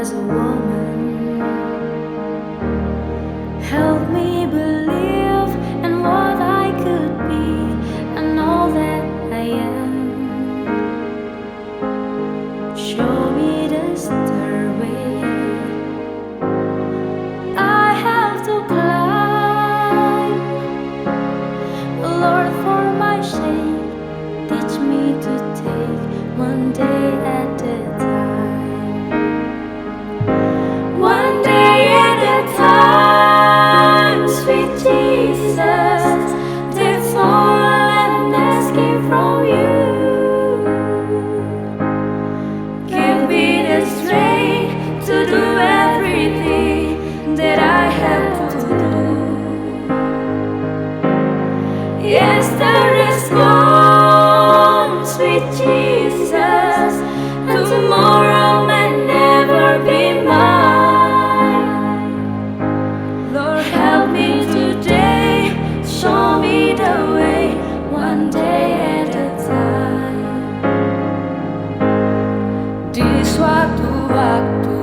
as a woman. Help me believe in what I could be and all that I am. Show me the stairway I have to climb. Lord, for my sake, teach me to take one day at a time. One day at a time, sweet Jesus. That's all I'm asking from you. Give me the strength to do everything that I have to do. Yes, there is one, sweet Jesus. Tomorrow may never be mine. Lord, help me today. Show me the way, one day at a time. Di suatu waktu